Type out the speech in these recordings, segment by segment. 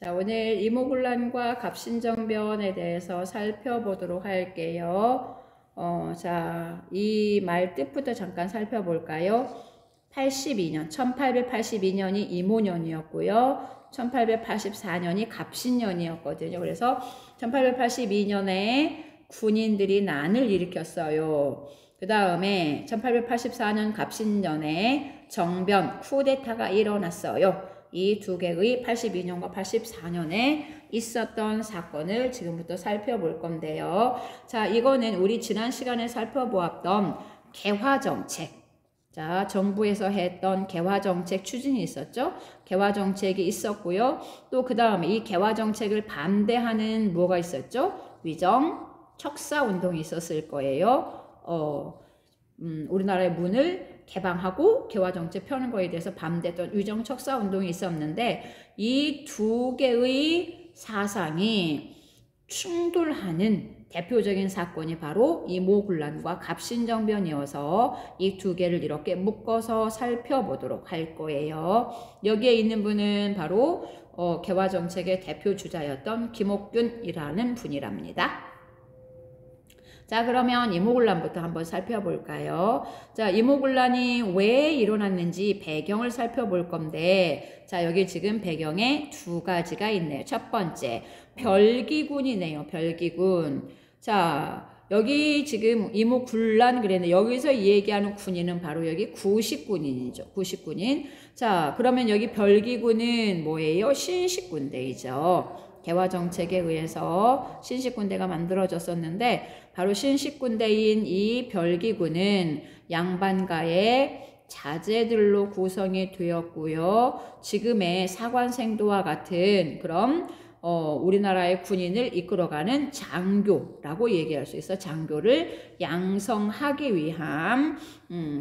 자, 오늘 이모군란과 갑신정변에 대해서 살펴보도록 할게요. 자, 이 말 뜻부터 잠깐 살펴볼까요? 1882년이 이모년이었고요. 1884년이 갑신년이었거든요. 그래서 1882년에 군인들이 난을 일으켰어요. 그 다음에 1884년 갑신년에 정변, 쿠데타가 일어났어요. 이 두 개의 82년과 84년에 있었던 사건을 지금부터 살펴볼 건데요. 자, 이거는 우리 지난 시간에 살펴보았던 개화정책. 자, 정부에서 했던 개화정책 추진이 있었죠. 개화정책이 있었고요. 또 그 다음에 이 개화정책을 반대하는 뭐가 있었죠? 위정 척사운동이 있었을 거예요. 우리나라의 문을 개방하고 개화정책 펴는 거에 대해서 반대했던 위정 척사운동이 있었는데 이 두 개의 사상이 충돌하는 대표적인 사건이 바로 이모군란과 갑신정변이어서 이 두 개를 이렇게 묶어서 살펴보도록 할 거예요. 여기에 있는 분은 바로 개화정책의 대표 주자였던 김옥균이라는 분이랍니다. 자, 그러면 이모군란부터 한번 살펴볼까요? 자, 이모군란이 왜 일어났는지 배경을 살펴볼 건데, 자, 여기 지금 배경에 두 가지가 있네요. 첫 번째, 별기군이네요. 별기군. 자, 여기 지금 이모군란 그랬는데 여기서 얘기하는 군인은 바로 여기 구식군인이죠. 구식군인. 자, 그러면 여기 별기군은 뭐예요? 신식군대이죠. 개화정책에 의해서 신식군대가 만들어졌었는데 바로 신식군대인 이 별기군은 양반가의 자제들로 구성이 되었고요. 지금의 사관생도와 같은 그런 우리나라의 군인을 이끌어가는 장교라고 얘기할 수 있어. 장교를 양성하기 위한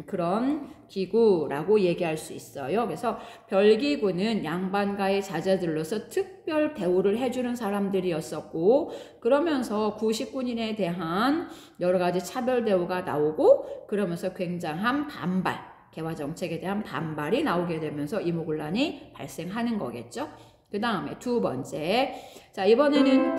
그런 기구라고 얘기할 수 있어요. 그래서 별기군은 양반가의 자제들로서 특별 대우를 해주는 사람들이었었고, 그러면서 구식군인에 대한 여러 가지 차별 대우가 나오고, 그러면서 굉장한 반발, 개화정책에 대한 반발이 나오게 되면서 이모군란이 발생하는 거겠죠. 그 다음에 두 번째, 자, 이번에는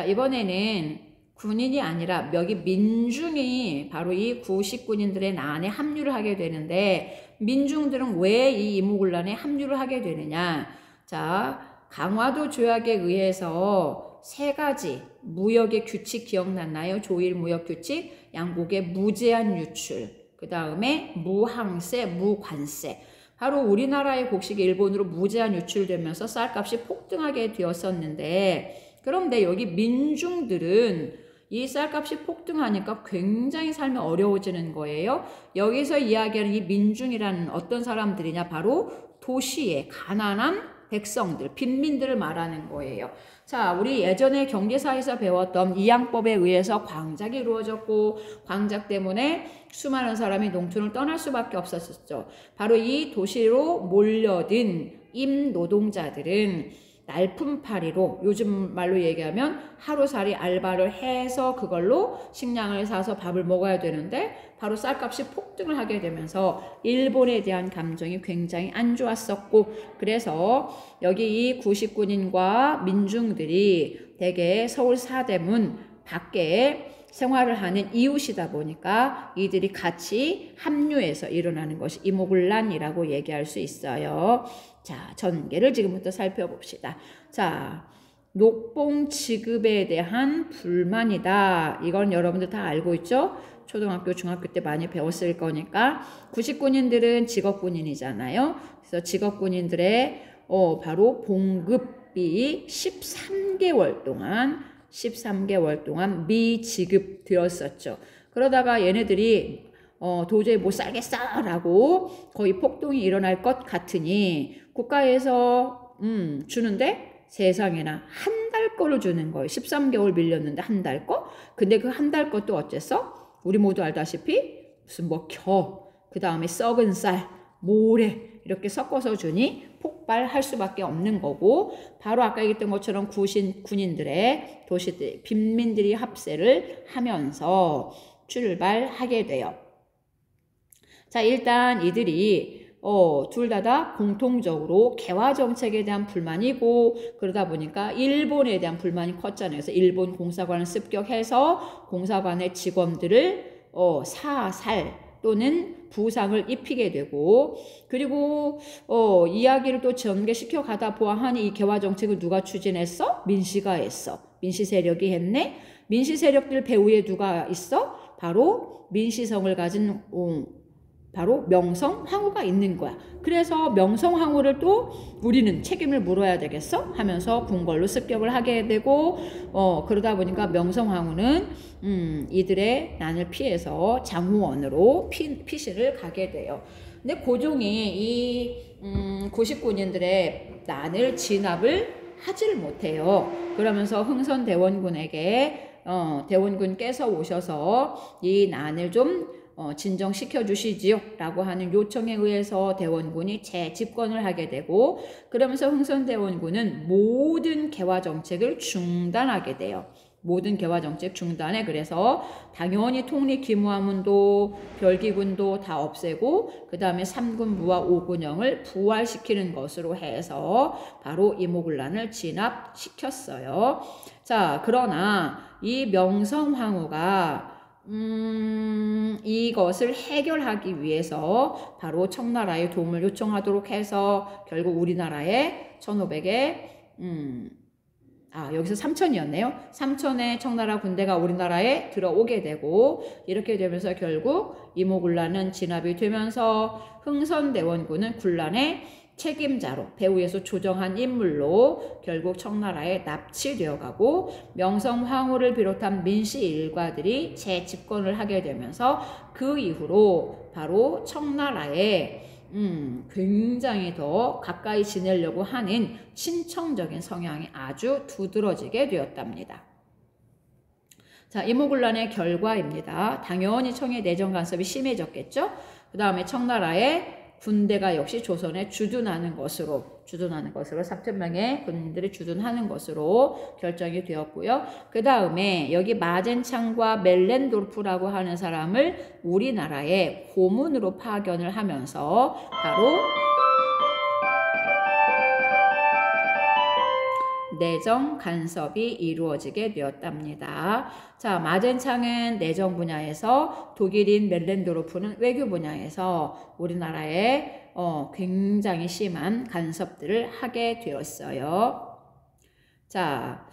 이번에는 군인이 아니라 여기 민중이 바로 이 구식군인들의 난에 합류를 하게 되는데, 민중들은 왜 이 이모군란에 합류를 하게 되느냐? 자, 강화도 조약에 의해서 세 가지 무역의 규칙 기억났나요? 조일 무역 규칙, 양국의 무제한 유출, 그 다음에 무항세, 무관세. 바로 우리나라의 곡식이 일본으로 무제한 유출되면서 쌀값이 폭등하게 되었었는데, 그런데 여기 민중들은 이 쌀값이 폭등하니까 굉장히 삶이 어려워지는 거예요. 여기서 이야기하는 이 민중이라는 어떤 사람들이냐? 바로 도시의 가난한 백성들, 빈민들을 말하는 거예요. 자, 우리 예전에 경제사에서 배웠던 이양법에 의해서 광작이 이루어졌고, 광작 때문에 수많은 사람이 농촌을 떠날 수밖에 없었죠. 바로 이 도시로 몰려든 임노동자들은 날품팔이로, 요즘 말로 얘기하면 하루살이 알바를 해서 그걸로 식량을 사서 밥을 먹어야 되는데 바로 쌀값이 폭등을 하게 되면서 일본에 대한 감정이 굉장히 안 좋았었고, 그래서 여기 이 구식군인과 민중들이 대개 서울 사대문 밖에 생활을 하는 이웃이다 보니까 이들이 같이 합류해서 일어나는 것이 이모군란이라고 얘기할 수 있어요. 자, 전개를 지금부터 살펴봅시다. 자, 녹봉 지급에 대한 불만이다. 이건 여러분들 다 알고 있죠? 초등학교, 중학교 때 많이 배웠을 거니까. 구식군인들은 직업군인이잖아요. 그래서 직업군인들의 바로 봉급이 13개월 동안 미지급되었었죠. 그러다가 얘네들이 도저히 못 살겠어라고 거의 폭동이 일어날 것 같으니 국가에서 주는데 세상에나 한 달 거를 주는 거예요. 13개월 밀렸는데 한 달 거? 근데 그 한 달 것도 어째서? 우리 모두 알다시피 무슨 그 다음에 썩은 쌀, 모래 이렇게 섞어서 주니 폭발할 수밖에 없는 거고, 바로 아까 얘기했던 것처럼 군인들의 도시들, 빈민들이 합세를 하면서 출발하게 돼요. 자, 일단 이들이 둘 다 공통적으로 개화 정책에 대한 불만이고, 그러다 보니까 일본에 대한 불만이 컸잖아요. 그래서 일본 공사관을 습격해서 공사관의 직원들을 사살 또는 부상을 입히게 되고, 그리고 이야기를 또 전개시켜 가다 보아하니 이 개화 정책을 누가 추진했어? 민씨가 했어. 민씨 세력이 했네. 민씨 세력들 배후에 누가 있어? 바로 민씨성을 가진 바로 명성황후가 있는 거야. 그래서 명성황후를 또 우리는 책임을 물어야 되겠어? 하면서 궁궐로 습격을 하게 되고, 그러다 보니까 명성황후는 이들의 난을 피해서 장후원으로 피신을 가게 돼요. 근데 고종이 이 99년들의 난을 진압을 하지를 못해요. 그러면서 흥선대원군에게 대원군께서 오셔서 이 난을 좀 진정시켜 주시지요 라고 하는 요청에 의해서 대원군이 재집권을 하게 되고, 그러면서 흥선대원군은 모든 개화 정책을 중단하게 돼요. 모든 개화 정책 중단에, 그래서 당연히 통리 기무하문도 별기군도 다 없애고 그 다음에 3군부와 5군영을 부활시키는 것으로 해서 바로 이모군란을 진압시켰어요. 자, 그러나 이 명성황후가 이것을 해결하기 위해서 바로 청나라의 도움을 요청하도록 해서 결국 우리나라에 1500에 여기서 3000이었네요. 3000에 청나라 군대가 우리나라에 들어오게 되고, 이렇게 되면서 결국 이모군란은 진압이 되면서 흥선대원군은 군란의 책임자로 배후에서 조정한 인물로 결국 청나라에 납치되어 가고, 명성황후를 비롯한 민씨 일가들이 재집권을 하게 되면서 그 이후로 바로 청나라에 굉장히 더 가까이 지내려고 하는 친청적인 성향이 아주 두드러지게 되었답니다. 자, 이모군란의 결과입니다. 당연히 청의 내정 간섭이 심해졌겠죠. 그 다음에 청나라의 군대가 역시 조선에 주둔하는 것으로 3,000명의 군인들이 주둔하는 것으로 결정이 되었고요. 그 다음에 여기 마젠창과 멜렌도르프라고 하는 사람을 우리나라에 고문으로 파견을 하면서 바로 내정 간섭이 이루어지게 되었답니다. 자, 마젠창은 내정 분야에서, 독일인 멜렌도르프는 외교 분야에서 우리나라에 굉장히 심한 간섭들을 하게 되었어요. 자,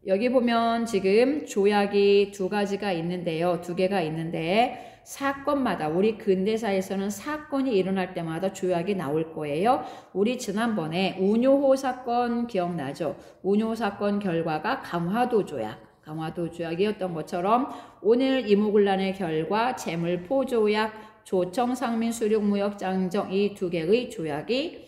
여기 보면 지금 조약이 두 개가 있는데 사건마다, 우리 근대사에서는 사건이 일어날 때마다 조약이 나올 거예요. 우리 지난번에 운요호 사건 기억나죠? 운요호 사건 결과가 강화도 조약이었던 것처럼 오늘 이모군란의 결과 재물포 조약, 조청상민 수륙무역장정, 이 두 개의 조약이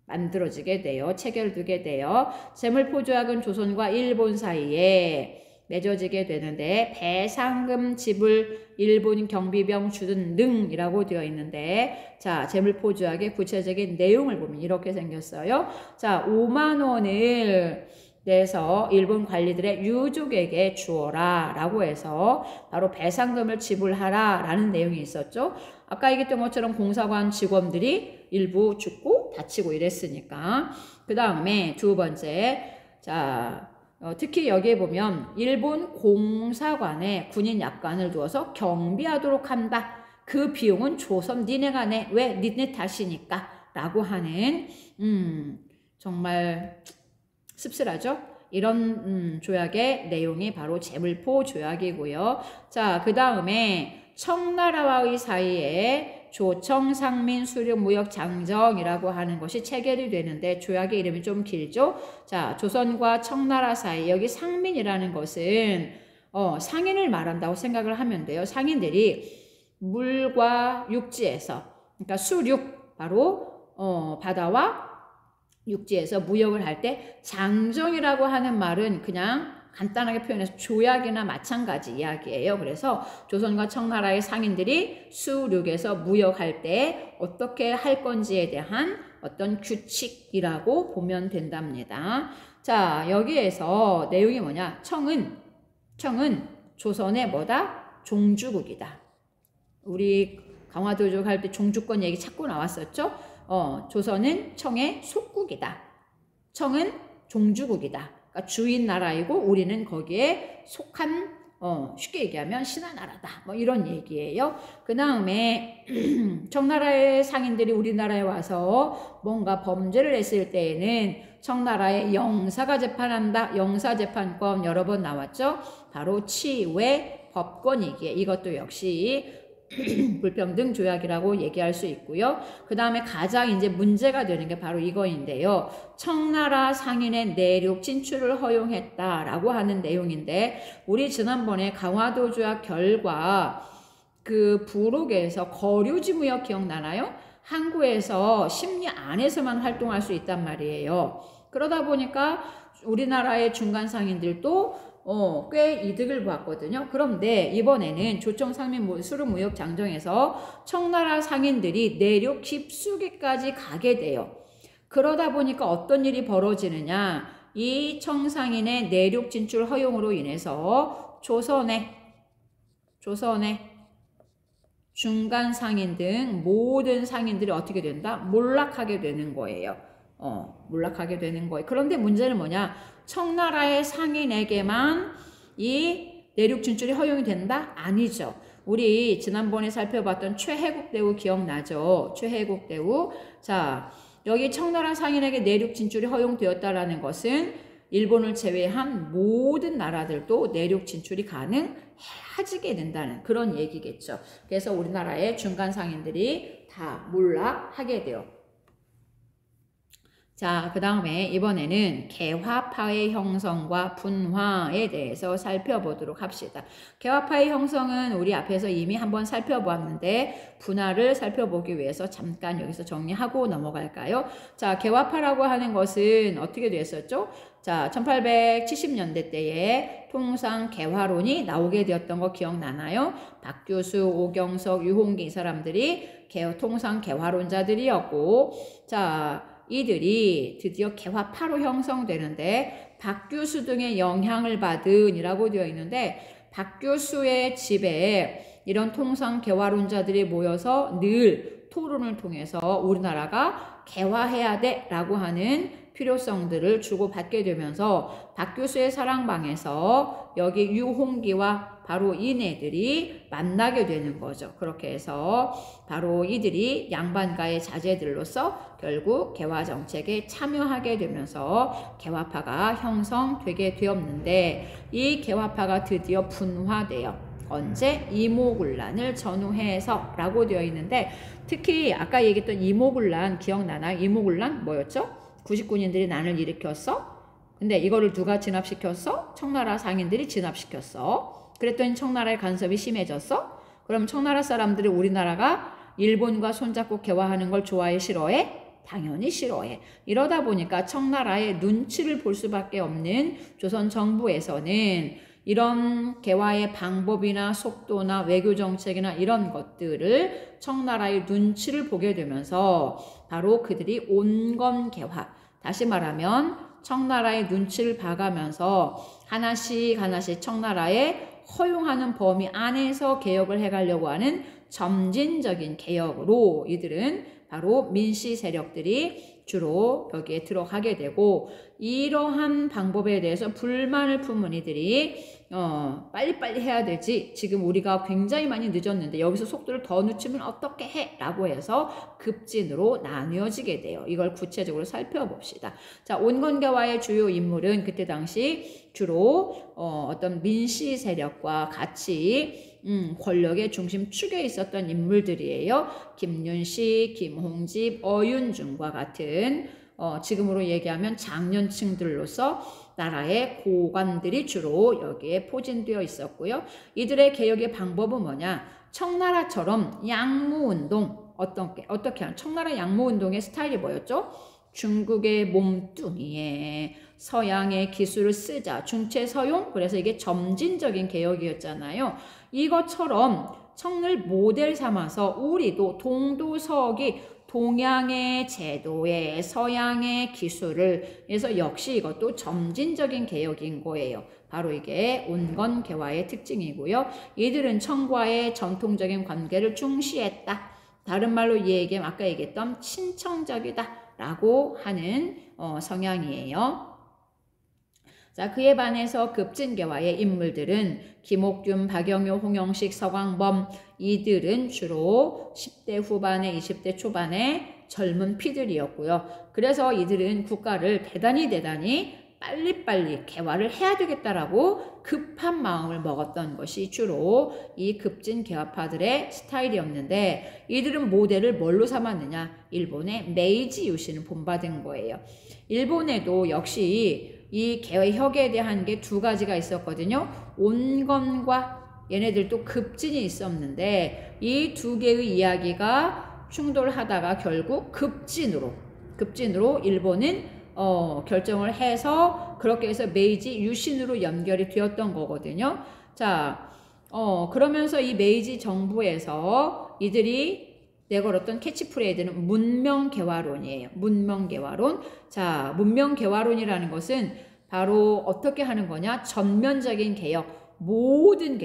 만들어지게 돼요. 체결되게 돼요. 재물포 조약은 조선과 일본 사이에 맺어지게 되는데, 배상금 지불, 일본 경비병 주둔 등이라고 되어 있는데, 자, 재물포 조약의 구체적인 내용을 보면 이렇게 생겼어요. 자, 5만 원을 내서 일본 관리들의 유족에게 주어라 라고 해서 바로 배상금을 지불하라 라는 내용이 있었죠. 아까 얘기했던 것처럼 공사관 직원들이 일부 죽고 다치고 이랬으니까. 그 다음에 두 번째, 자, 특히 여기에 보면 일본 공사관에 군인 약관을 두어서 경비하도록 한다. 그 비용은 조선 니네가 내. 왜? 니네 탓이니까 라고 하는 정말 씁쓸하죠? 이런 조약의 내용이 바로 재물포 조약이고요. 자, 그 다음에 청나라와의 사이에 조청상민 수륙무역장정이라고 하는 것이 체결이 되는데, 조약의 이름이 좀 길죠? 자, 조선과 청나라 사이, 여기 상민이라는 것은 상인을 말한다고 생각을 하면 돼요. 상인들이 물과 육지에서, 그러니까 수륙, 바로 바다와 육지에서 무역을 할 때, 장정이라고 하는 말은 그냥 간단하게 표현해서 조약이나 마찬가지 이야기예요. 그래서 조선과 청나라의 상인들이 수륙에서 무역할 때 어떻게 할 건지에 대한 어떤 규칙이라고 보면 된답니다. 자, 여기에서 내용이 뭐냐? 청은 조선의 뭐다? 종주국이다. 우리 강화도족 할 때 종주권 얘기 자꾸 나왔었죠. 조선은 청의 속국이다. 청은 종주국이다. 그러니까 주인 나라이고 우리는 거기에 속한 쉽게 얘기하면 신하 나라다. 뭐 이런 얘기예요. 그 다음에 청나라의 상인들이 우리나라에 와서 뭔가 범죄를 했을 때에는 청나라의 영사가 재판한다. 영사재판권 여러 번 나왔죠. 바로 치외 법권이기에 이것도 역시 불평등 조약이라고 얘기할 수 있고요. 그 다음에 가장 이제 문제가 되는 게 바로 이거인데요. 청나라 상인의 내륙 진출을 허용했다라고 하는 내용인데 우리 지난번에 강화도 조약 결과 그 부록에서 거류지 무역 기억나나요? 항구에서 심리 안에서만 활동할 수 있단 말이에요. 그러다 보니까 우리나라의 중간 상인들도 꽤 이득을 보았거든요. 그런데 이번에는 조청상민 수루무역 장정에서 청나라 상인들이 내륙 깊숙이까지 가게 돼요. 그러다 보니까 어떤 일이 벌어지느냐. 이 청상인의 내륙 진출 허용으로 인해서 조선의 중간 상인 등 모든 상인들이 어떻게 된다? 몰락하게 되는 거예요. 몰락하게 되는 거예요. 그런데 문제는 뭐냐? 청나라의 상인에게만 이 내륙 진출이 허용이 된다? 아니죠. 우리 지난번에 살펴봤던 최혜국대우 기억나죠? 최혜국대우. 자, 여기 청나라 상인에게 내륙 진출이 허용되었다라는 것은 일본을 제외한 모든 나라들도 내륙 진출이 가능해지게 된다는 그런 얘기겠죠. 그래서 우리나라의 중간 상인들이 다 몰락하게 돼요. 자, 그 다음에 이번에는 개화파의 형성과 분화에 대해서 살펴보도록 합시다. 개화파의 형성은 우리 앞에서 이미 한번 살펴보았는데 분화를 살펴보기 위해서 잠깐 여기서 정리하고 넘어갈까요? 자, 개화파라고 하는 것은 어떻게 됐었죠? 자, 1870년대 때에 통상 개화론이 나오게 되었던 거 기억나나요? 박규수, 오경석, 유홍기 이 사람들이 통상 개화론자들이었고, 자, 이들이 드디어 개화파로 형성되는데 박규수 등의 영향을 받은 이라고 되어 있는데 박규수의 집에 이런 통상 개화론자들이 모여서 늘 토론을 통해서 우리나라가 개화해야 돼 라고 하는 필요성들을 주고받게 되면서 박규수의 사랑방에서 여기 유홍기와 바로 이네들이 만나게 되는 거죠. 그렇게 해서 바로 이들이 양반가의 자제들로서 결국 개화 정책에 참여하게 되면서 개화파가 형성되게 되었는데 이 개화파가 드디어 분화돼요. 언제? 이모군란을 전후해서 라고 되어 있는데 특히 아까 얘기했던 이모군란 기억나나요? 이모군란 뭐였죠? 99년들이 난을 일으켰어? 근데 이거를 누가 진압시켰어? 청나라 상인들이 진압시켰어. 그랬더니 청나라의 간섭이 심해졌어? 그럼 청나라 사람들이 우리나라가 일본과 손잡고 개화하는 걸 좋아해? 싫어해? 당연히 싫어해. 이러다 보니까 청나라의 눈치를 볼 수밖에 없는 조선 정부에서는 이런 개화의 방법이나 속도나 외교 정책이나 이런 것들을 청나라의 눈치를 보게 되면서 바로 그들이 온건 개화, 다시 말하면 청나라의 눈치를 봐가면서 하나씩 청나라에 허용하는 범위 안에서 개혁을 해가려고 하는 점진적인 개혁으로 이들은 바로 민씨 세력들이 주로 여기에 들어가게 되고 이러한 방법에 대해서 불만을 품은 이들이 빨리빨리 해야 되지. 지금 우리가 굉장히 많이 늦었는데 여기서 속도를 더 늦추면 어떻게 해? 라고 해서 급진으로 나뉘어지게 돼요. 이걸 구체적으로 살펴봅시다. 자, 온건개화의 주요 인물은 그때 당시 주로 어떤 민씨 세력과 같이 권력의 중심축에 있었던 인물들이에요. 김윤식, 김홍집, 어윤중과 같은 지금으로 얘기하면 장년층들로서 나라의 고관들이 주로 여기에 포진되어 있었고요. 이들의 개혁의 방법은 뭐냐? 청나라처럼 양무운동, 어떻게 하는? 청나라 양무운동의 스타일이 뭐였죠? 중국의 몸뚱이에 서양의 기술을 쓰자. 중체서용. 그래서 이게 점진적인 개혁이었잖아요. 이것처럼 청을 모델 삼아서 우리도 동도서기 동양의 제도에 서양의 기술을, 그래서 역시 이것도 점진적인 개혁인 거예요. 바로 이게 온건개화의 특징이고요. 이들은 청과의 전통적인 관계를 중시했다. 다른 말로 얘기하면 아까 얘기했던 친청적이다 라고 하는 성향이에요. 자, 그에 반해서 급진개화의 인물들은 김옥균, 박영효, 홍영식, 서광범, 이들은 주로 10대 후반에 20대 초반의 젊은 피들이었고요. 그래서 이들은 국가를 대단히 빨리빨리 개화를 해야 되겠다라고 급한 마음을 먹었던 것이 주로 이 급진개화파들의 스타일이었는데, 이들은 모델을 뭘로 삼았느냐? 일본의 메이지 유신을 본받은 거예요. 일본에도 역시 이 개혁에 대한 게 두 가지가 있었거든요. 온건과 얘네들도 급진이 있었는데, 이 두 개의 이야기가 충돌하다가 결국 급진으로 일본은 결정을 해서 그렇게 해서 메이지 유신으로 연결이 되었던 거거든요. 자, 그러면서 이 메이지 정부에서 이들이 내걸었던 캐치프레이즈는 문명개화론이에요. 문명개화론. 자, 문명개화론이라는 것은 바로 어떻게 하는 거냐? 전면적인 개혁, 모든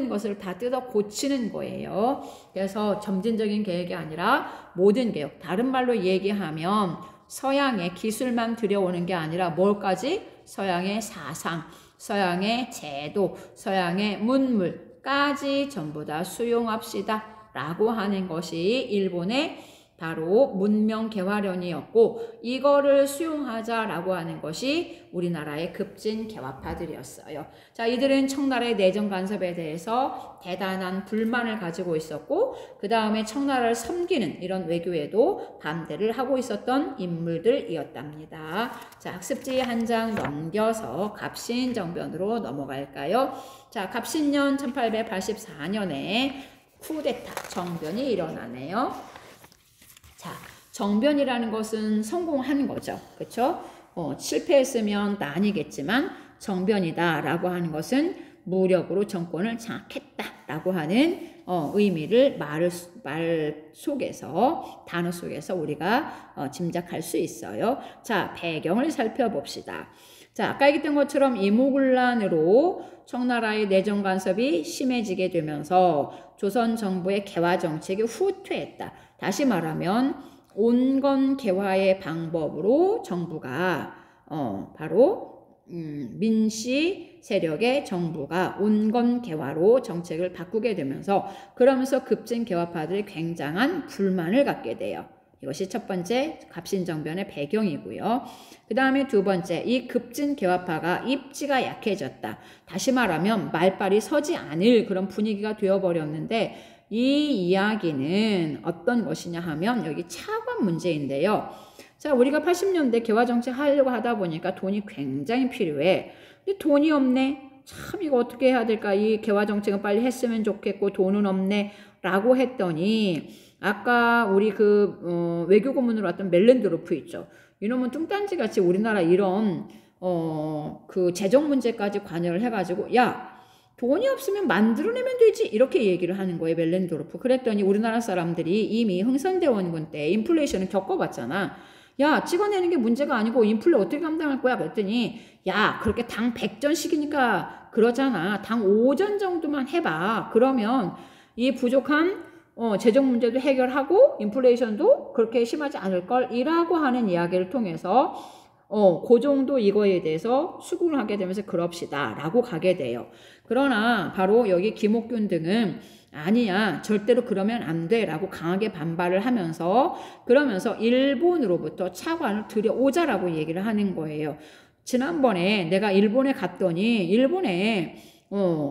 것을 다 뜯어 고치는 거예요. 그래서 점진적인 개혁이 아니라 모든 개혁. 다른 말로 얘기하면 서양의 기술만 들여오는 게 아니라 뭘까지? 서양의 사상, 서양의 제도, 서양의 문물까지 전부 다 수용합시다 라고 하는 것이 일본의 바로 문명개화론이었고, 이거를 수용하자라고 하는 것이 우리나라의 급진개화파들이었어요. 자, 이들은 청나라의 내정 간섭에 대해서 대단한 불만을 가지고 있었고, 그 다음에 청나라를 섬기는 이런 외교에도 반대를 하고 있었던 인물들이었답니다. 자, 학습지 한 장 넘겨서 갑신정변으로 넘어갈까요? 자, 갑신년 1884년에 쿠데타 정변이 일어나네요. 자, 정변이라는 것은 성공한 거죠. 그렇죠? 실패했으면 아니겠지만 정변이다라고 하는 것은 무력으로 정권을 장악했다라고 하는 의미를 말 속에서, 단어 속에서 우리가 짐작할 수 있어요. 자, 배경을 살펴봅시다. 자, 아까 얘기했던 것처럼 이모군란으로 청나라의 내정 간섭이 심해지게 되면서 조선 정부의 개화 정책이 후퇴했다. 다시 말하면 온건개화의 방법으로 정부가 바로 민씨 세력의 정부가 온건개화로 정책을 바꾸게 되면서, 그러면서 급진개화파들이 굉장한 불만을 갖게 돼요. 이것이 첫 번째 갑신정변의 배경이고요. 그 다음에 두 번째, 이 급진개화파가 입지가 약해졌다. 다시 말하면 말발이 서지 않을 그런 분위기가 되어버렸는데, 이 이야기는 어떤 것이냐 하면 여기 차관 문제인데요. 자, 우리가 80년대 개화정책 하려고 하다 보니까 돈이 굉장히 필요해. 근데 돈이 없네. 참 이거 어떻게 해야 될까? 이 개화정책은 빨리 했으면 좋겠고 돈은 없네 라고 했더니, 아까 우리 외교 고문으로 왔던 멜렌드로프 있죠. 이놈은 뚱딴지같이 우리나라 이런 재정 문제까지 관여를 해가지고, 야, 돈이 없으면 만들어내면 되지, 이렇게 얘기를 하는 거예요, 멜렌드로프. 그랬더니 우리나라 사람들이 이미 흥선대원군 때 인플레이션을 겪어봤잖아. 야, 찍어내는 게 문제가 아니고 인플레 어떻게 감당할 거야? 그랬더니, 야, 그렇게 당 100전씩이니까 그러잖아. 당 5전 정도만 해봐. 그러면 이 부족한 재정 문제도 해결하고 인플레이션도 그렇게 심하지 않을걸? 이라고 하는 이야기를 통해서 그 정도 이거에 대해서 수긍을 하게 되면서 그럽시다 라고 가게 돼요. 그러나 바로 여기 김옥균 등은 아니야, 절대로 그러면 안 돼 라고 강하게 반발을 하면서, 그러면서 일본으로부터 차관을 들여오자라고 얘기를 하는 거예요. 지난번에 내가 일본에 갔더니 일본에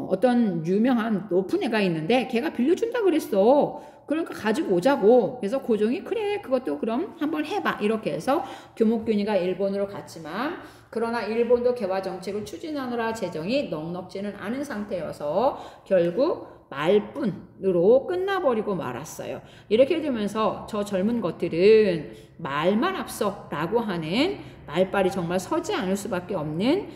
어떤 유명한 높은 애가 있는데 걔가 빌려준다 그랬어. 그러니까 가지고 오자고. 그래서 고종이 그래, 그것도 그럼 한번 해봐, 이렇게 해서 김옥균이가 일본으로 갔지만, 그러나 일본도 개화 정책을 추진하느라 재정이 넉넉지는 않은 상태여서 결국 말뿐으로 끝나버리고 말았어요. 이렇게 되면서 저 젊은 것들은 말만 앞서 라고 하는 말빨이 정말 서지 않을 수밖에 없는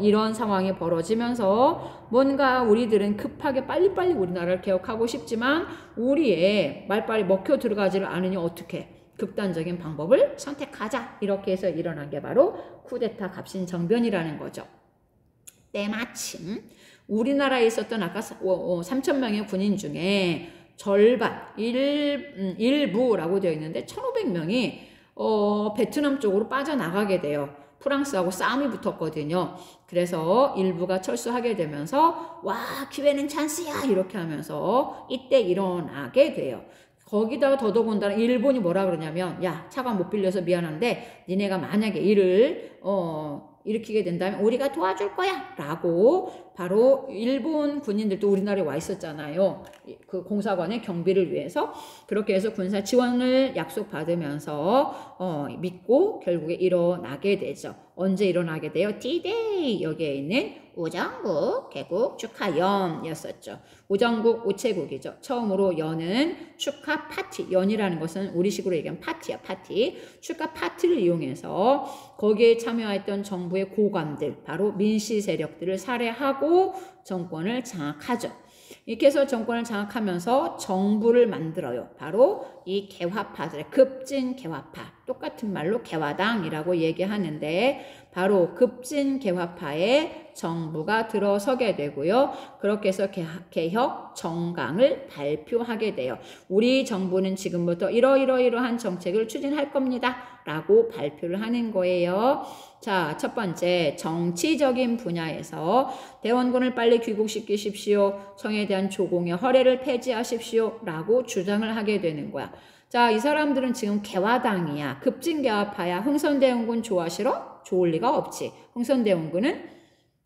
이런 상황이 벌어지면서 뭔가 우리들은 급하게 빨리빨리 우리나라를 개혁하고 싶지만 우리의 말빨이 먹혀 들어가지를 않으니 어떻게 극단적인 방법을 선택하자 이렇게 해서 일어난 게 바로 쿠데타 갑신정변이라는 거죠. 때마침 우리나라에 있었던 아까 3,000명의 군인 중에 절반, 일부라고 되어 있는데 1,500명이 베트남 쪽으로 빠져나가게 돼요. 프랑스하고 싸움이 붙었거든요. 그래서 일부가 철수하게 되면서 와 기회는 찬스야 이렇게 하면서 이때 일어나게 돼요. 거기다가 더더군다나 일본이 뭐라 그러냐면 야 차관 못 빌려서 미안한데 니네가 만약에 일을 일으키게 된다면 우리가 도와줄 거야 라고 바로 일본 군인들도 우리나라에 와 있었잖아요. 그 공사관의 경비를 위해서 그렇게 해서 군사 지원을 약속받으면서 믿고 결국에 일어나게 되죠. 언제 일어나게 돼요? D-Day 여기에 있는 우정국 개국 축하연이었었죠. 우정국 우체국이죠. 처음으로 연은 축하 파티, 연이라는 것은 우리식으로 얘기하면 파티야, 파티. 축하 파티를 이용해서 거기에 참여했던 정부의 고관들, 바로 민씨 세력들을 살해하고 정권을 장악하죠. 이렇게 해서 정권을 장악하면서 정부를 만들어요. 바로 이 개화파들의 급진 개화파, 똑같은 말로 개화당이라고 얘기하는데 바로 급진 개화파의 정부가 들어서게 되고요. 그렇게 해서 개혁 정강을 발표하게 돼요. 우리 정부는 지금부터 이러이러이러한 정책을 추진할 겁니다. 라고 발표를 하는 거예요. 자, 첫 번째 정치적인 분야에서 대원군을 빨리 귀국시키십시오. 청에 대한 조공의 허례를 폐지하십시오. 라고 주장을 하게 되는 거야. 자, 이 사람들은 지금 개화당이야. 급진개화파야. 흥선대원군 좋아하시러? 좋을 리가 없지. 흥선대원군은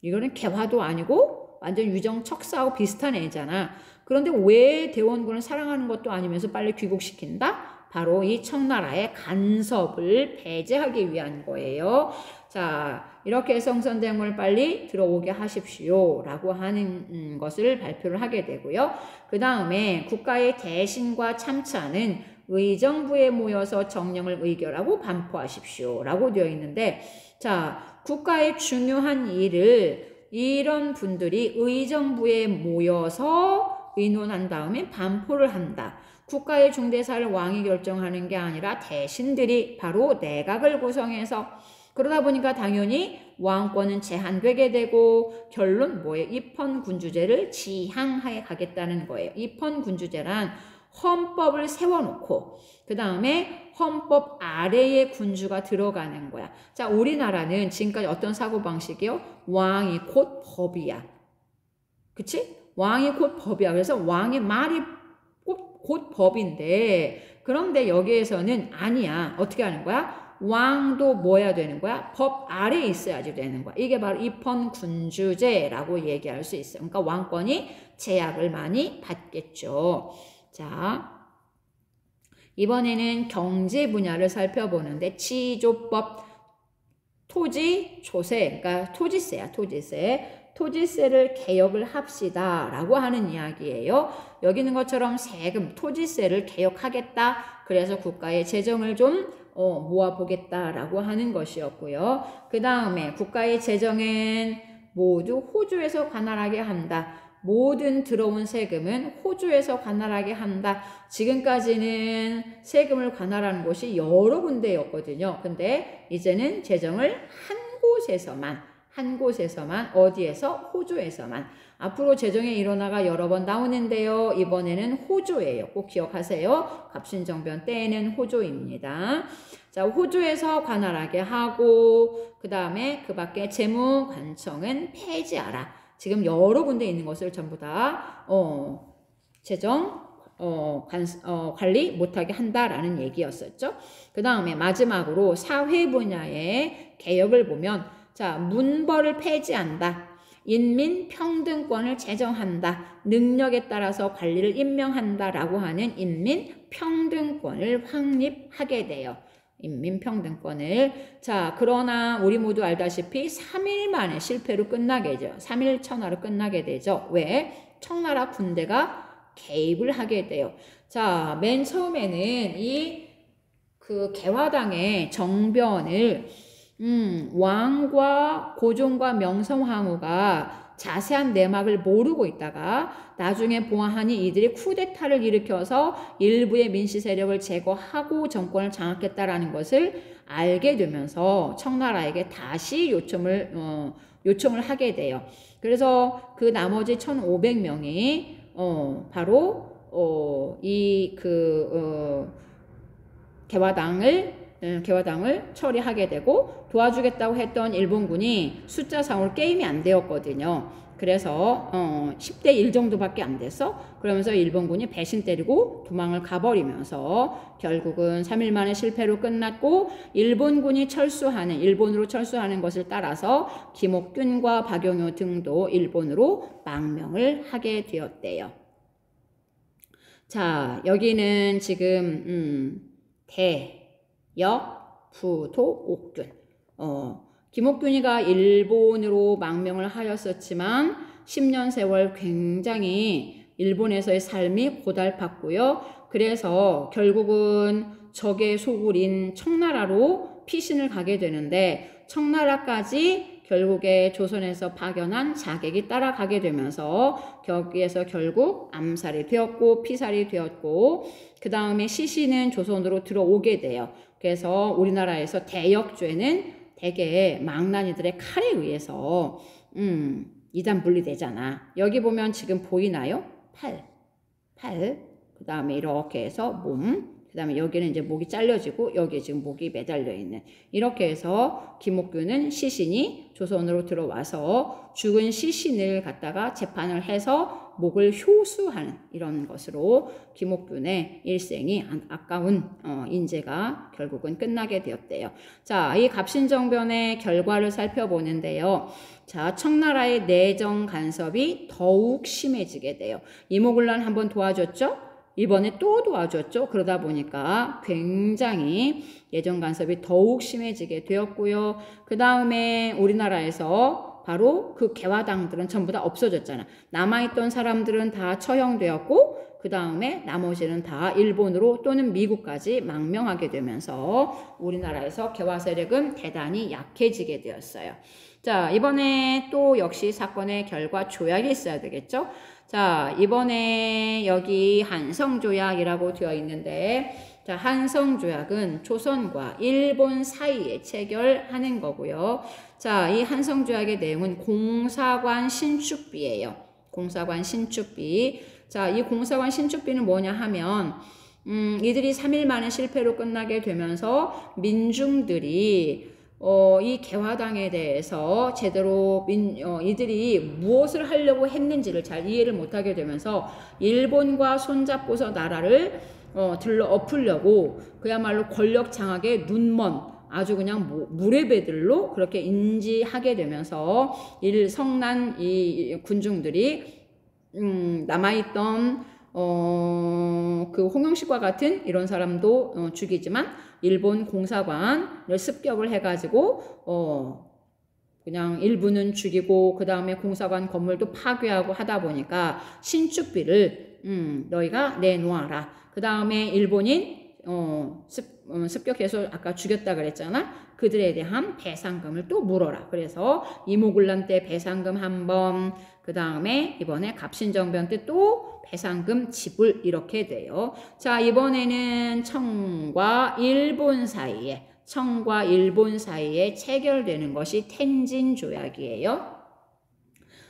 이거는 개화도 아니고 완전 유정척사하고 비슷한 애잖아. 그런데 왜 대원군을 사랑하는 것도 아니면서 빨리 귀국시킨다? 바로 이 청나라의 간섭을 배제하기 위한 거예요. 자, 이렇게 해서 흥선대원군을 빨리 들어오게 하십시오. 라고 하는 것을 발표를 하게 되고요. 그 다음에 국가의 대신과 참차는 의정부에 모여서 정령을 의결하고 반포하십시오. 라고 되어 있는데, 자, 국가의 중요한 일을 이런 분들이 의정부에 모여서 의논한 다음에 반포를 한다. 국가의 중대사를 왕이 결정하는 게 아니라 대신들이 바로 내각을 구성해서 그러다 보니까 당연히 왕권은 제한되게 되고 결론 뭐예요? 입헌군주제를 지향하에 가겠다는 거예요. 입헌군주제란 헌법을 세워놓고 그 다음에 헌법 아래에 군주가 들어가는 거야. 자, 우리나라는 지금까지 어떤 사고방식이요? 왕이 곧 법이야. 그치? 왕이 곧 법이야. 그래서 왕의 말이 곧 법인데 그런데 여기에서는 아니야. 어떻게 하는 거야? 왕도 뭐 해야 되는 거야? 법 아래에 있어야지 되는 거야. 이게 바로 입헌군주제라고 얘기할 수 있어요. 그러니까 왕권이 제약을 많이 받겠죠. 자, 이번에는 경제 분야를 살펴보는데 지조법, 토지, 조세, 그러니까 토지세야, 토지세. 토지세를 개혁을 합시다 라고 하는 이야기예요. 여기 있는 것처럼 세금, 토지세를 개혁하겠다. 그래서 국가의 재정을 좀 모아보겠다라고 하는 것이었고요. 그 다음에 국가의 재정은 모두 호주에서 관할하게 한다. 모든 들어온 세금은 호주에서 관할하게 한다. 지금까지는 세금을 관할하는 곳이 여러 군데였거든요. 근데 이제는 재정을 한 곳에서만 어디에서? 호주에서만. 앞으로 재정의 일원화가 여러 번 나오는데요. 이번에는 호주예요. 꼭 기억하세요. 갑신정변 때에는 호주입니다. 자, 호주에서 관할하게 하고 그 다음에 그 밖에 재무관청은 폐지하라. 지금 여러 군데 있는 것을 전부 다 재정 관리 못하게 한다라는 얘기였었죠. 그 다음에 마지막으로 사회 분야의 개혁을 보면 자, 문벌을 폐지한다. 인민평등권을 제정한다. 능력에 따라서 관리를 임명한다라고 하는 인민평등권을 확립하게 돼요. 인민평등권을. 자, 그러나 우리 모두 알다시피 3일 만에 실패로 끝나게 되죠. 3일 천하로 끝나게 되죠. 왜? 청나라 군대가 개입을 하게 돼요. 자, 맨 처음에는 그 개화당의 정변을 왕과 고종과 명성황후가 자세한 내막을 모르고 있다가 나중에 보아하니 이들이 쿠데타를 일으켜서 일부의 민씨 세력을 제거하고 정권을 장악했다라는 것을 알게 되면서 청나라에게 다시 요청을 하게 돼요. 그래서 그 나머지 1,500명이 바로 개화당을 처리하게 되고, 도와주겠다고 했던 일본군이 숫자상으로 게임이 안 되었거든요. 그래서 10대 1 정도밖에 안 됐어. 그러면서 일본군이 배신 때리고 도망을 가버리면서 결국은 3일 만에 실패로 끝났고, 일본으로 철수하는 것을 따라서 김옥균과 박용효 등도 일본으로 망명을 하게 되었대요. 자, 여기는 지금 대역, 부도, 옥균. 김옥균이가 일본으로 망명을 하였었지만 10년 세월 굉장히 일본에서의 삶이 고달팠고요. 그래서 결국은 적의 소굴인 청나라로 피신을 가게 되는데, 청나라까지 결국에 조선에서 파견한 자객이 따라가게 되면서 거기에서 결국 암살이 되었고 피살이 되었고, 그 다음에 시신은 조선으로 들어오게 돼요. 그래서 우리나라에서 대역죄는 대개 망나니들의 칼에 의해서 이단 분리되잖아. 여기 보면 지금 보이나요? 팔, 그 다음에 이렇게 해서 몸, 그 다음에 여기는 이제 목이 잘려지고 여기에 지금 목이 매달려 있는, 이렇게 해서 김옥균은 시신이 조선으로 들어와서 죽은 시신을 갖다가 재판을 해서 목을 효수하는 이런 것으로 김옥균의 일생이 아까운 인재가 결국은 끝나게 되었대요. 자, 이 갑신정변의 결과를 살펴보는데요. 자, 청나라의 내정 간섭이 더욱 심해지게 돼요. 이모군란 한번 도와줬죠? 이번에 또 도와줬죠. 그러다 보니까 굉장히 내정 간섭이 더욱 심해지게 되었고요. 그 다음에 우리나라에서 바로 그 개화당들은 전부 다 없어졌잖아. 남아있던 사람들은 다 처형되었고, 그 다음에 나머지는 다 일본으로 또는 미국까지 망명하게 되면서 우리나라에서 개화 세력은 대단히 약해지게 되었어요. 자, 이번에 또 역시 사건의 결과 조약이 있어야 되겠죠. 자, 이번에 여기 한성조약이라고 되어 있는데, 자, 한성조약은 조선과 일본 사이에 체결하는 거고요. 자, 이 한성조약의 내용은 공사관 신축비예요. 공사관 신축비. 자, 이 공사관 신축비는 뭐냐 하면 이들이 3일 만에 실패로 끝나게 되면서 민중들이 이 개화당에 대해서 제대로 이들이 무엇을 하려고 했는지를 잘 이해를 못하게 되면서 일본과 손잡고서 나라를 엎으려고 그야말로 권력 장악의 눈먼 아주 그냥 무례배들로 그렇게 인지하게 되면서 성난 이 군중들이 남아있던 그 홍영식과 같은 이런 사람도 죽이지만 일본 공사관을 습격을 해가지고 그냥 일부는 죽이고 그 다음에 공사관 건물도 파괴하고 하다 보니까 신축비를 너희가 내놓아라. 그 다음에 일본인 습격해서 아까 죽였다 그랬잖아. 그들에 대한 배상금을 또 물어라. 그래서 이모군란 때 배상금 한 번, 그 다음에 이번에 갑신정변 때 또 배상금 지불 이렇게 돼요. 자, 이번에는 청과 일본 사이에 체결되는 것이 텐진조약이에요.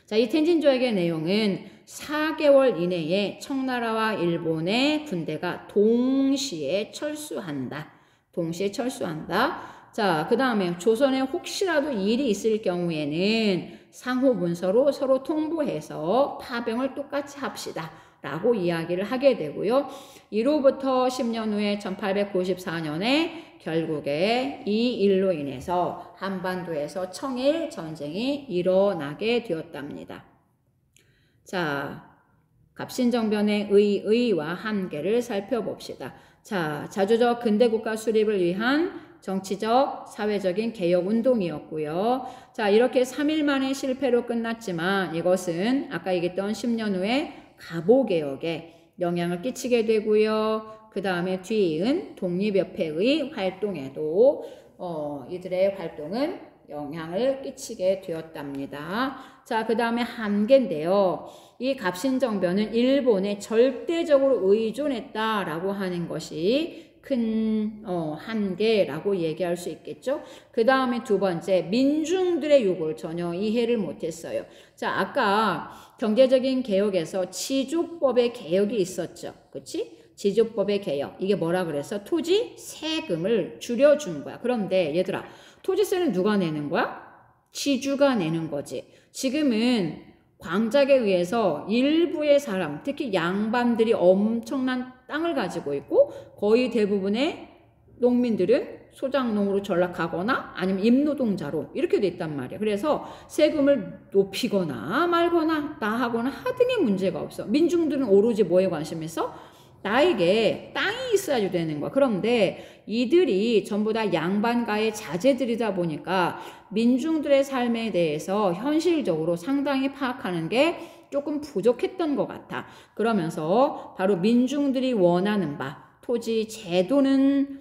자, 이 텐진조약의 내용은 4개월 이내에 청나라와 일본의 군대가 동시에 철수한다. 자, 그 다음에 조선에 혹시라도 일이 있을 경우에는 상호 문서로 서로 통보해서 파병을 똑같이 합시다 라고 이야기를 하게 되고요. 이로부터 10년 후에 1894년에 결국에 이 일로 인해서 한반도에서 청일 전쟁이 일어나게 되었답니다. 자, 갑신정변의 의의와 한계를 살펴봅시다. 자, 자주적 근대국가 수립을 위한 정치적, 사회적인 개혁 운동이었고요. 자, 이렇게 3일 만에 실패로 끝났지만 이것은 아까 얘기했던 10년 후에 갑오개혁에 영향을 끼치게 되고요. 그 다음에 뒤이은 독립협회의 활동에도 이들의 활동은 영향을 끼치게 되었답니다. 자, 그 다음에 한계인데요. 이 갑신정변은 일본에 절대적으로 의존했다라고 하는 것이 큰 한계라고 얘기할 수 있겠죠. 그 다음에 두 번째, 민중들의 요구를 전혀 이해를 못했어요. 자, 아까 경제적인 개혁에서 지조법의 개혁이 있었죠. 그치? 지조법의 개혁. 이게 뭐라 그랬어? 토지 세금을 줄여준 거야. 그런데 얘들아, 토지세는 누가 내는 거야? 지주가 내는 거지. 지금은 광작에 의해서 일부의 사람, 특히 양반들이 엄청난 땅을 가지고 있고 거의 대부분의 농민들은 소작농으로 전락하거나 아니면 임노동자로 이렇게 돼 있단 말이야. 그래서 세금을 높이거나 말거나 하거나 하등의 문제가 없어. 민중들은 오로지 뭐에 관심 있어? 나에게 땅이 있어야 되는 거야. 그런데 이들이 전부 다 양반가의 자제들이다 보니까 민중들의 삶에 대해서 현실적으로 상당히 파악하는 게 조금 부족했던 것 같아. 그러면서 바로 민중들이 원하는 바, 토지 제도는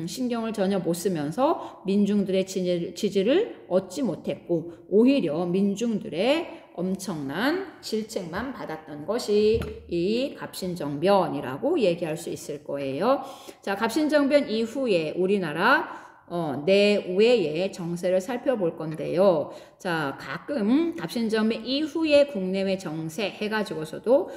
신경을 전혀 못 쓰면서 민중들의 지지를 얻지 못했고 오히려 민중들의 엄청난 질책만 받았던 것이 이 갑신정변이라고 얘기할 수 있을 거예요. 자, 갑신정변 이후에 우리나라 내외의 정세를 살펴볼 건데요. 자, 가끔 갑신정변 이후에 국내외 정세 해가지고서도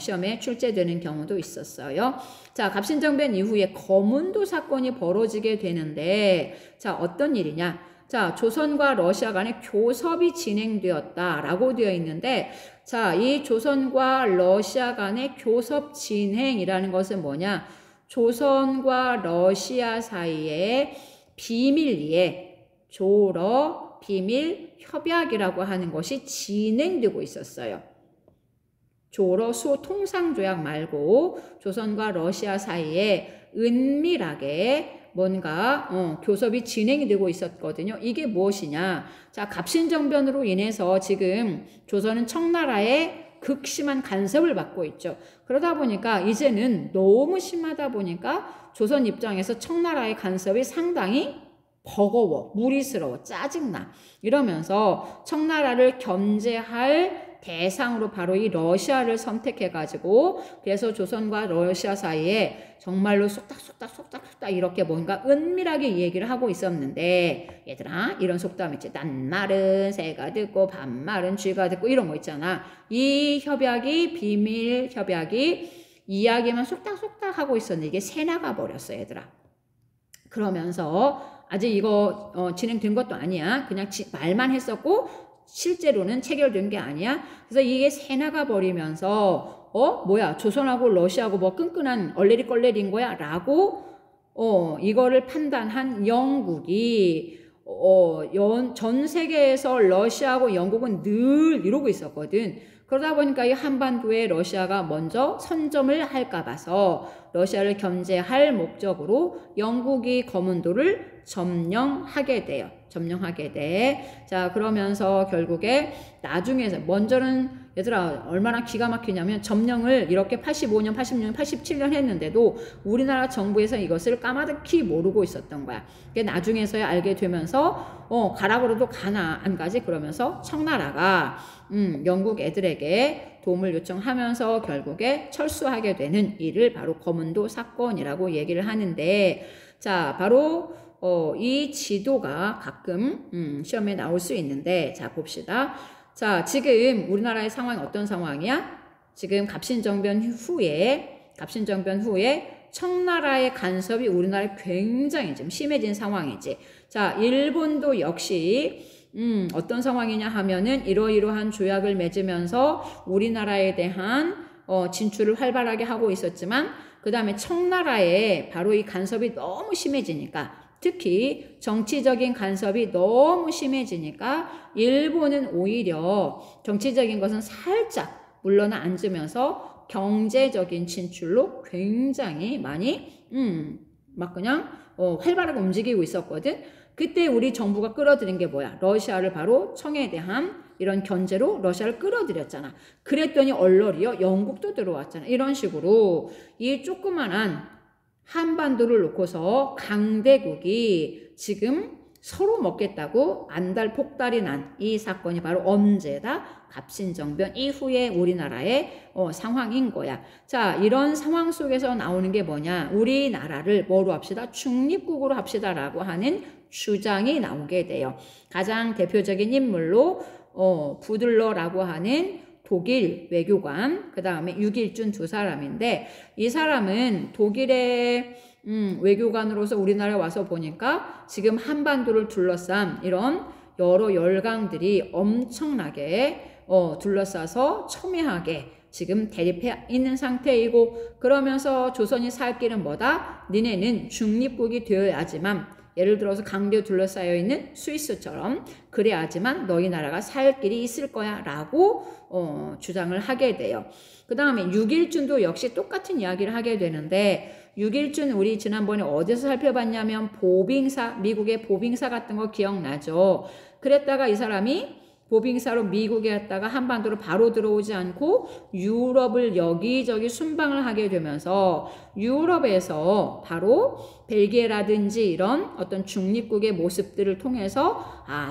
시험에 출제되는 경우도 있었어요. 자, 갑신정변 이후에 거문도 사건이 벌어지게 되는데, 자, 어떤 일이냐? 자, 조선과 러시아 간의 교섭이 진행되었다라고 되어 있는데, 자, 이 조선과 러시아 간의 교섭 진행이라는 것은 뭐냐? 조선과 러시아 사이에 비밀리에 조러 비밀 협약이라고 하는 것이 진행되고 있었어요. 조러 수호 통상조약 말고 조선과 러시아 사이에 은밀하게 뭔가 교섭이 진행이 되고 있었거든요. 이게 무엇이냐? 자, 갑신정변으로 인해서 지금 조선은 청나라의 극심한 간섭을 받고 있죠. 그러다 보니까 이제는 너무 심하다 보니까 조선 입장에서 청나라의 간섭이 상당히 버거워, 무리스러워, 짜증나. 이러면서 청나라를 견제할 대상으로 바로 이 러시아를 선택해가지고 그래서 조선과 러시아 사이에 정말로 속닥 이렇게 뭔가 은밀하게 얘기를 하고 있었는데 얘들아 이런 속담 있지. 낱말은 새가 듣고 반말은 쥐가 듣고 이런 거 있잖아. 이 협약이 비밀 협약이 이야기만 속닥 하고 있었는데 이게 새 나가 버렸어 얘들아. 그러면서 아직 이거 진행된 것도 아니야. 그냥 말만 했었고 실제로는 체결된 게 아니야. 그래서 이게 새 나가 버리면서 뭐야 조선하고 러시아하고 뭐 끈끈한 얼레리 껄레리인 거야 라고 이거를 판단한 영국이 전 세계에서 러시아하고 영국은 늘 이러고 있었거든. 그러다 보니까 이 한반도에 러시아가 먼저 선점을 할까 봐서 러시아를 견제할 목적으로 영국이 거문도를 점령하게 돼요. 점령하게 돼. 자, 그러면서 결국에 나중에서 먼저는 얘들아 얼마나 기가 막히냐면 점령을 이렇게 85년, 86년, 87년 했는데도 우리나라 정부에서 이것을 까마득히 모르고 있었던 거야. 그게 나중에서야 알게 되면서 가라 그래도 가나 안 가지 그러면서 청나라가 영국 애들에게 도움을 요청하면서 결국에 철수하게 되는 일을 바로 거문도 사건이라고 얘기를 하는데 자 바로 이 지도가 가끔 시험에 나올 수 있는데 자 봅시다. 자 지금 우리나라의 상황이 어떤 상황이야? 지금 갑신정변 후에 청나라의 간섭이 우리나라에 굉장히 지금 심해진 상황이지. 자 일본도 역시 어떤 상황이냐 하면은 이러이러한 조약을 맺으면서 우리나라에 대한 진출을 활발하게 하고 있었지만 그 다음에 청나라에 바로 이 간섭이 너무 심해지니까 특히 정치적인 간섭이 너무 심해지니까 일본은 오히려 정치적인 것은 살짝 물러나 앉으면서 경제적인 진출로 굉장히 많이 막 그냥 활발하게 움직이고 있었거든. 그때 우리 정부가 끌어들인 게 뭐야? 러시아를 바로 청에 대한 이런 견제로 러시아를 끌어들였잖아. 그랬더니 얼얼이요. 영국도 들어왔잖아. 이런 식으로 이 조그만한 한반도를 놓고서 강대국이 지금 서로 먹겠다고 안달폭달이 난 이 사건이 바로 언제다? 갑신정변 이후에 우리나라의 상황인 거야. 자, 이런 상황 속에서 나오는 게 뭐냐? 우리나라를 뭐로 합시다? 중립국으로 합시다라고 하는 주장이 나오게 돼요. 가장 대표적인 인물로 부들러라고 하는 독일 외교관, 그 다음에 유길준 두 사람인데, 이 사람은 독일의 외교관으로서 우리나라에 와서 보니까 지금 한반도를 둘러싼 이런 여러 열강들이 엄청나게 둘러싸서 첨예하게 지금 대립해 있는 상태이고, 그러면서 조선이 살 길은 뭐다? 니네는 중립국이 되어야지만, 예를 들어서 강대에 둘러싸여 있는 스위스처럼 그래야지만 너희 나라가 살 길이 있을 거야 라고 주장을 하게 돼요. 그 다음에 유길준도 역시 똑같은 이야기를 하게 되는데, 유길준 우리 지난번에 어디서 살펴봤냐면 미국의 보빙사 같은 거 기억나죠? 그랬다가 이 사람이 보빙사로 미국에 갔다가 한반도로 바로 들어오지 않고 유럽을 여기저기 순방을 하게 되면서 유럽에서 바로 벨기에라든지 이런 어떤 중립국의 모습들을 통해서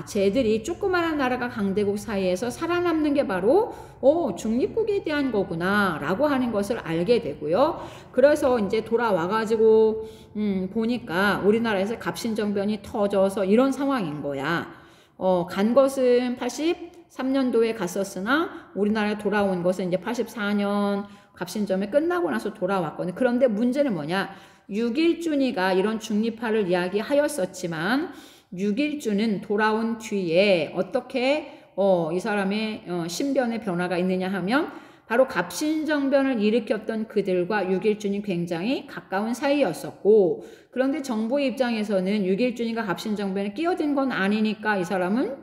쟤들이 조그마한 나라가 강대국 사이에서 살아남는 게 바로 중립국에 대한 거구나 라고 하는 것을 알게 되고요. 그래서 이제 돌아와가지고 보니까 우리나라에서 갑신정변이 터져서 이런 상황인 거야. 간 것은 83년도에 갔었으나 우리나라에 돌아온 것은 이제 84년 갑신정변이 끝나고 나서 돌아왔거든요. 그런데 문제는 뭐냐? 유길준이가 이런 중립화를 이야기하였었지만 유길준은 돌아온 뒤에 어떻게 이 사람의 신변의 변화가 있느냐 하면 바로 갑신정변을 일으켰던 그들과 유길준이 굉장히 가까운 사이였었고, 그런데 정부의 입장에서는 유길준이가 갑신정변에 끼어든 건 아니니까 이 사람을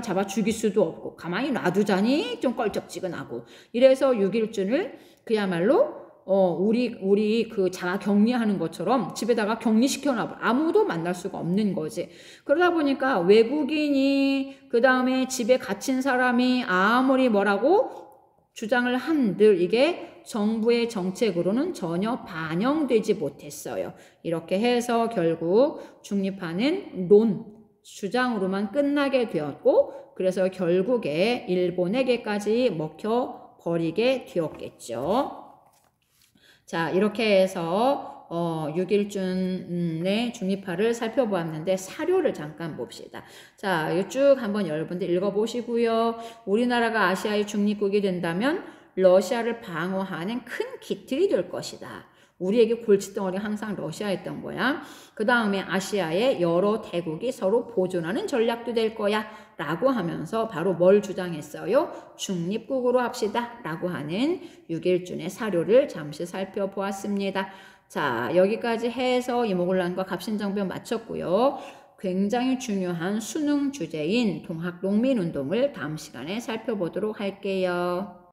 잡아 죽일 수도 없고 가만히 놔두자니 좀 껄쩍지근하고, 이래서 유길준을 그야말로 우리 그 자가 격리하는 것처럼 집에다가 격리시켜놔봐. 아무도 만날 수가 없는 거지. 그러다 보니까 외국인이 그 다음에 집에 갇힌 사람이 아무리 뭐라고 주장을 한들 이게 정부의 정책으로는 전혀 반영되지 못했어요. 이렇게 해서 결국 중립화는 주장으로만 끝나게 되었고, 그래서 결국에 일본에게까지 먹혀버리게 되었겠죠. 자, 이렇게 해서 유길준의 중립화를 살펴보았는데 사료를 잠깐 봅시다. 자, 쭉 한번 여러분들 읽어보시고요. 우리나라가 아시아의 중립국이 된다면 러시아를 방어하는 큰 기틀이 될 것이다. 우리에게 골칫덩어리가 항상 러시아였던 거야. 그 다음에 아시아의 여러 대국이 서로 보존하는 전략도 될 거야 라고 하면서 바로 뭘 주장했어요? 중립국으로 합시다 라고 하는 유길준의 사료를 잠시 살펴보았습니다. 자, 여기까지 해서 이모군란과 갑신정변 마쳤고요. 굉장히 중요한 수능 주제인 동학농민운동을 다음 시간에 살펴보도록 할게요.